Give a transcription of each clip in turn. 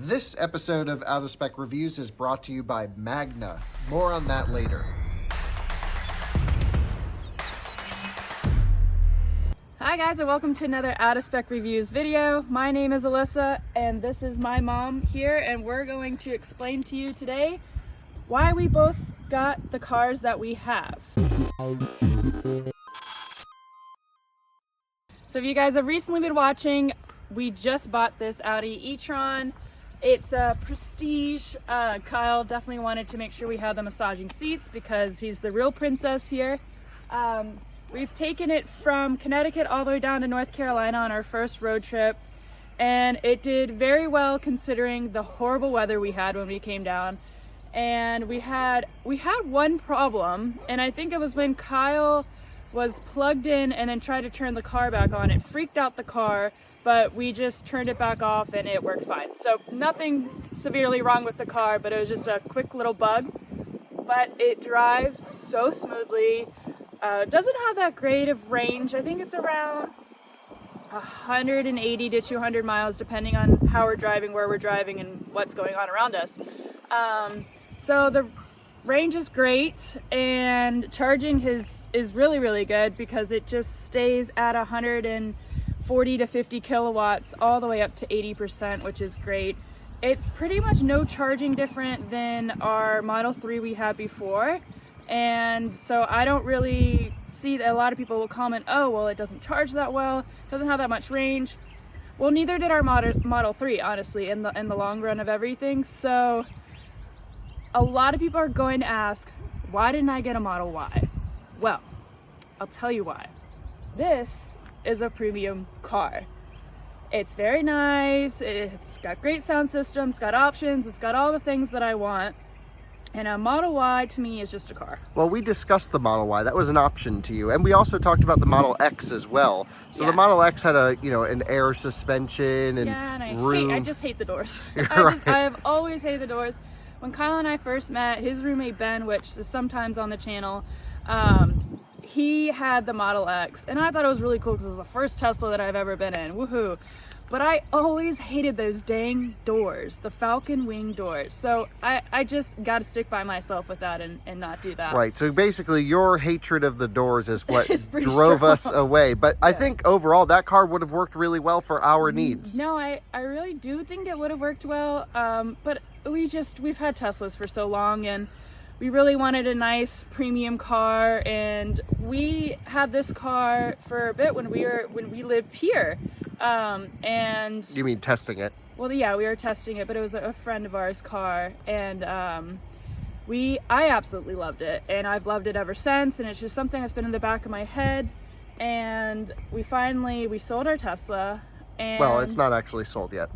This episode of Out of Spec Reviews is brought to you by Magna. More on that later. Hi guys, and welcome to another Out of Spec Reviews video. My name is Alyssa and this is my mom here, and we're going to explain to you today why we both got the cars that we have. So if you guys have recently been watching, we just bought this Audi e-tron. It's a Prestige. Kyle definitely wanted to make sure we had the massaging seats because he's the real princess here. We've taken it from Connecticut all the way down to North Carolina on our first road trip, and it did very well considering the horrible weather we had when we came down. And we had one problem, and I think it was when Kyle was plugged in and then tried to turn the car back on. It freaked out the car, but we just turned it back off and it worked fine. So nothing severely wrong with the car, but it was just a quick little bug. But it drives so smoothly. It doesn't have that great of range. I think it's around 180 to 200 miles depending on how we're driving, where we're driving, and what's going on around us. So the range is great, and charging is really good because it just stays at 140 to 50 kilowatts all the way up to 80%, which is great. It's pretty much no charging different than our Model 3 we had before. And so I don't really see that a lot of people will comment, oh, well, it doesn't charge that well, doesn't have that much range. Well, neither did our Model 3, honestly, in the long run of everything. So a lot of people are going to ask, why didn't I get a Model Y? Well, I'll tell you why. This is a premium car. It's very nice, it's got great sound system, it's got options, it's got all the things that I want. And a Model Y to me is just a car. Well, we discussed the Model Y. That was an option to you. And we also talked about the Model X as well. So yeah. The Model X had an air suspension and I just hate the doors. Right. I have always hated the doors. When Kyle and I first met, his roommate Ben, which is sometimes on the channel, he had the Model X. And I thought it was really cool because it was the first Tesla that I've ever been in. Woohoo. But I always hated those dang doors, the Falcon wing doors. So I just got to stick by myself with that and not do that. Right. So basically your hatred of the doors is what drove us away. But yeah. I think overall that car would have worked really well for our needs. No, I really do think it would have worked well. But we've had Teslas for so long, and we really wanted a nice premium car, and we had this car for a bit when we lived here. And you mean testing it? Well, yeah, we were testing it, but it was a friend of ours' car, and I absolutely loved it, and I've loved it ever since. And it's just something that's been in the back of my head. And we sold our Tesla, and well, it's not actually sold yet.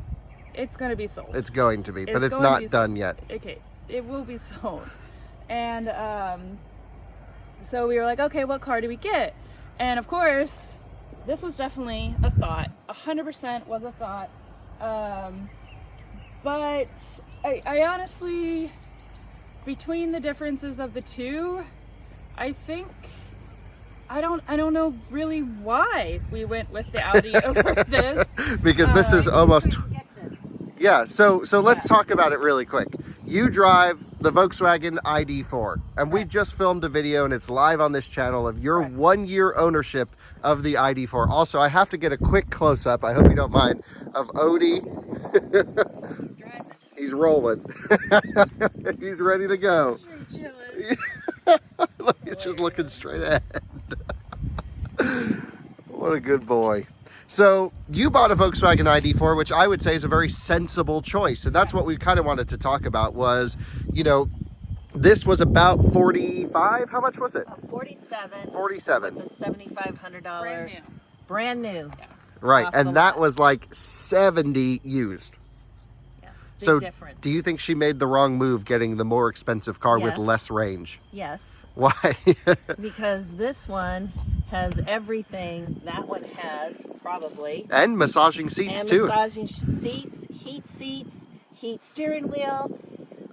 It's going to be sold. It's going to be, but it's not done yet. Okay, it will be sold. And so we were like, okay, what car do we get? And of course, this was definitely a thought. 100% was a thought. But I honestly, between the differences of the two, I think I don't know really why we went with the Audi over this. Because this is almost. Yeah, so let's talk about it really quick. You drive the Volkswagen ID4, and we just filmed a video, and it's live on this channel, of your 1 year ownership of the ID4. Also, I have to get a quick close-up, I hope you don't mind, of Odie. He's driving. He's rolling. He's ready to go. He's just looking straight ahead. What a good boy. So you bought a Volkswagen ID4, which I would say is a very sensible choice. And that's what we kind of wanted to talk about was, this was about 45. How much was it? 47. 47. With the $7,500. Brand new. Yeah. Right. And that was like 70 used. Yeah. So difference. Do you think she made the wrong move getting the more expensive car with less range? Yes. Why? Because this one has everything that one has, probably. And massaging seats, too. Massaging seats, heat steering wheel.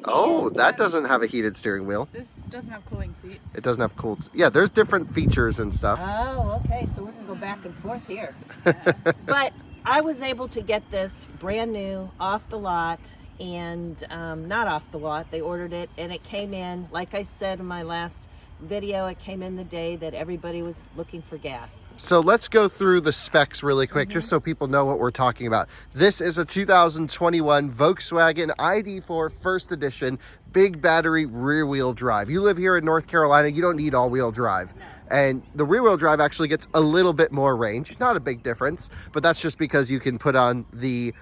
Oh, that doesn't have a heated steering wheel. This doesn't have cooling seats. It doesn't have cooled. Yeah, there's different features and stuff. Oh, okay. So we're going to go back and forth here. Yeah. But I was able to get this brand new, off the lot, and not off the lot. They ordered it, and it came in, like I said in my last video, it came in the day that everybody was looking for gas. So let's go through the specs really quick, just so people know what we're talking about. This is a 2021 Volkswagen ID4 First Edition, big battery, rear-wheel drive. You live here in North Carolina, you don't need all-wheel drive. And the rear-wheel drive actually gets a little bit more range. Not a big difference, but that's just because you can put on the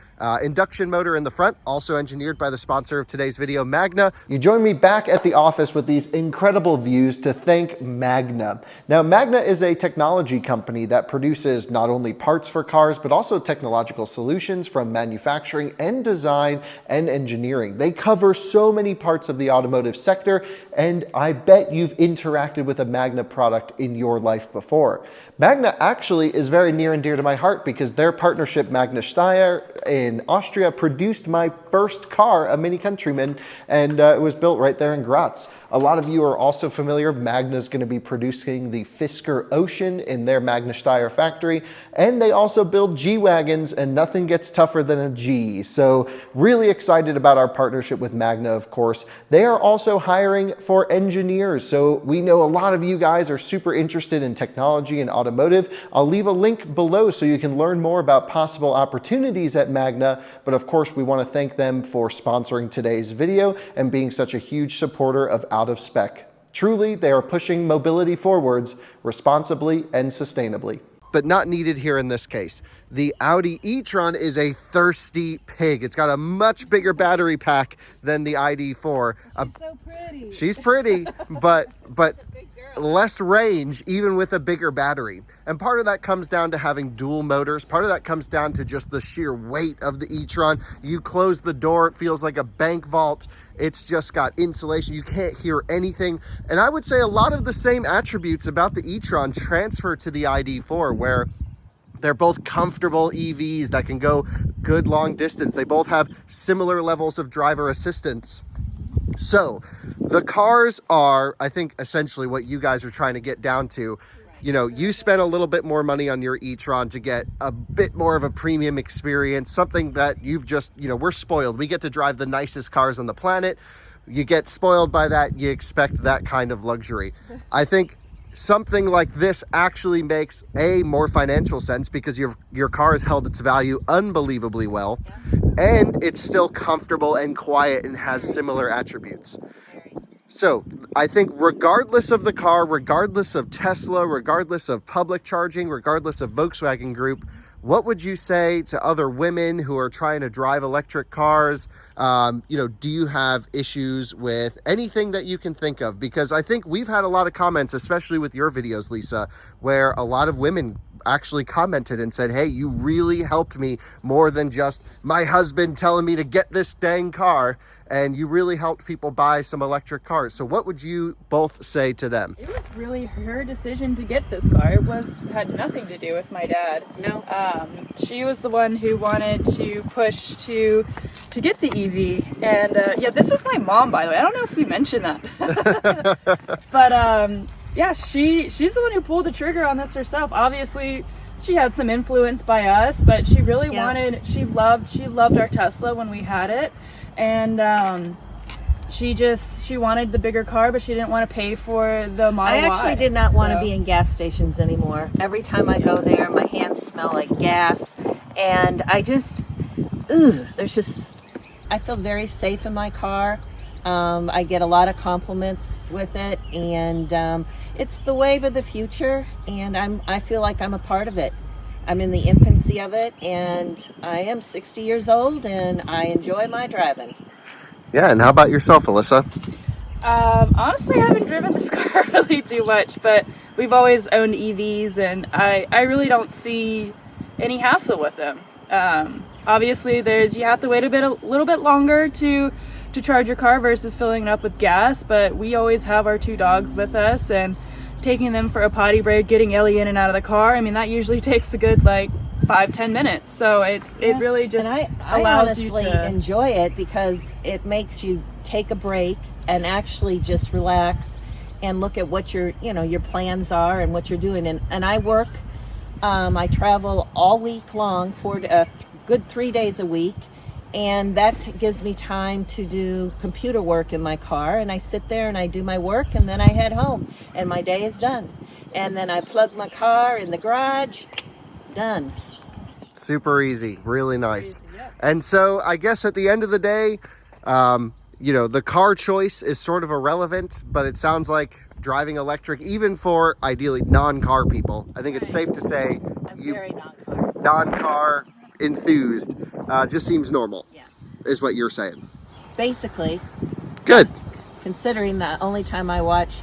induction motor in the front, also engineered by the sponsor of today's video, Magna. You join me back at the office with these incredible views to thank Magna. Now, Magna is a technology company that produces not only parts for cars, but also technological solutions from manufacturing and design and engineering. They cover so many parts of the automotive sector, and I bet you've interacted with a Magna product in your life before. Magna actually is very near and dear to my heart because their partnership, Magna Steyr in Austria, produced my first car, a Mini Countryman, and it was built right there in Graz. A lot of you are also familiar. Magna's going to be producing the Fisker Ocean in their Magna Steyr factory, and they also build G-Wagons, and nothing gets tougher than a G. So really excited about our partnership with Magna, of course. They are also hiring for engineers, so we know a lot of you guys are super interested in technology and automotive. I'll leave a link below so you can learn more about possible opportunities at Magna, but of course we want to thank them for sponsoring today's video and being such a huge supporter of Out of Spec. Truly, they are pushing mobility forwards responsibly and sustainably. But not needed here in this case. The Audi e-tron is a thirsty pig. It's got a much bigger battery pack than the ID4. She's so pretty. She's pretty, but less range even with a bigger battery. And part of that comes down to having dual motors. Part of that comes down to just the sheer weight of the e-tron. You close the door, it feels like a bank vault. It's just got insulation. You can't hear anything. And I would say a lot of the same attributes about the e-tron transfer to the ID4, where they're both comfortable EVs that can go good long distance. They both have similar levels of driver assistance. So the cars are, I think, essentially what you guys are trying to get down to. You know, you spent a little bit more money on your e-tron to get a bit more of a premium experience, something that you've just, you know, we're spoiled. We get to drive the nicest cars on the planet. You get spoiled by that, you expect that kind of luxury. I think something like this actually makes more financial sense because your car has held its value unbelievably well, and it's still comfortable and quiet and has similar attributes. So I think regardless of the car, regardless of Tesla, regardless of public charging, regardless of Volkswagen Group, what would you say to other women who are trying to drive electric cars? You know, do you have issues with anything that you can think of? Because I think we've had a lot of comments, especially with your videos, Lisa, where a lot of women actually commented and said, hey, you really helped me more than just my husband telling me to get this dang car, and you really helped people buy some electric cars. So what would you both say to them? It was really her decision to get this car. It had nothing to do with my dad. No. She was the one who wanted to push to get the EV. And yeah, this is my mom, by the way. I don't know if we mentioned that. But yeah, she's the one who pulled the trigger on this herself. Obviously, she had some influence by us, but she really wanted, she loved our Tesla when we had it. And she wanted the bigger car, but she didn't want to pay for the Model Y. I actually did not want to be in gas stations anymore. Every time I go there, my hands smell like gas, and I just, I feel very safe in my car. I get a lot of compliments with it, and it's the wave of the future, and I feel like I'm a part of it. I'm in the infancy of it, and I am 60 years old, and I enjoy my driving. Yeah, and how about yourself, Alyssa? Honestly, I haven't driven this car really too much, but we've always owned EVs, and I really don't see any hassle with them. Obviously, you have to wait a little bit longer to charge your car versus filling it up with gas, but we always have our 2 dogs with us, and taking them for a potty break, getting Ellie in and out of the car, I mean, that usually takes a good 5-10 minutes. So it really just allows you to... I honestly enjoy it because it makes you take a break and actually just relax and look at what your plans are and what you're doing. And I work, I travel all week long for a good 3 days a week. And that gives me time to do computer work in my car, and I sit there and I do my work, and then I head home and my day is done. And then I plug my car in the garage, done. Super easy, really nice. And so I guess at the end of the day, you know, the car choice is sort of irrelevant, but it sounds like driving electric, even for ideally non-car people, I think it's safe to say I'm you very non-car. non-car enthused just seems normal, Yeah. is what you're saying. Basically, Good. considering the only time I watch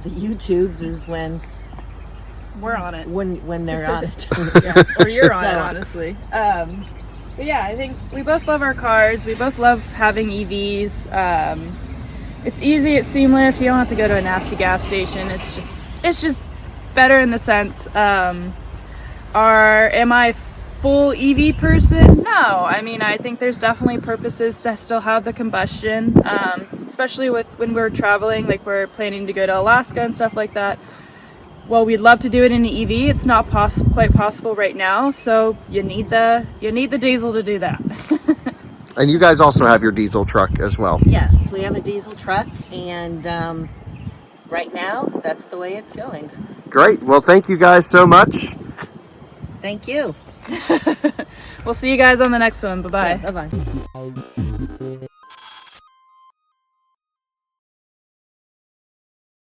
the YouTubes is when We're on it. they're on it. Yeah, or you're on it, So- honestly. But yeah, I think we both love our cars. We both love having EVs. It's easy, it's seamless. You don't have to go to a nasty gas station. It's just better in the sense. Am I a full EV person? No. I mean, I think there's definitely purposes to still have the combustion, especially when we're traveling, like we're planning to go to Alaska and stuff like that. Well, we'd love to do it in an EV. It's not quite possible right now, so you need the diesel to do that. And you guys also have your diesel truck as well. Yes, we have a diesel truck, and right now, that's the way it's going. Great. Well, thank you guys so much. Thank you. We'll see you guys on the next one. Bye-bye. Bye-bye.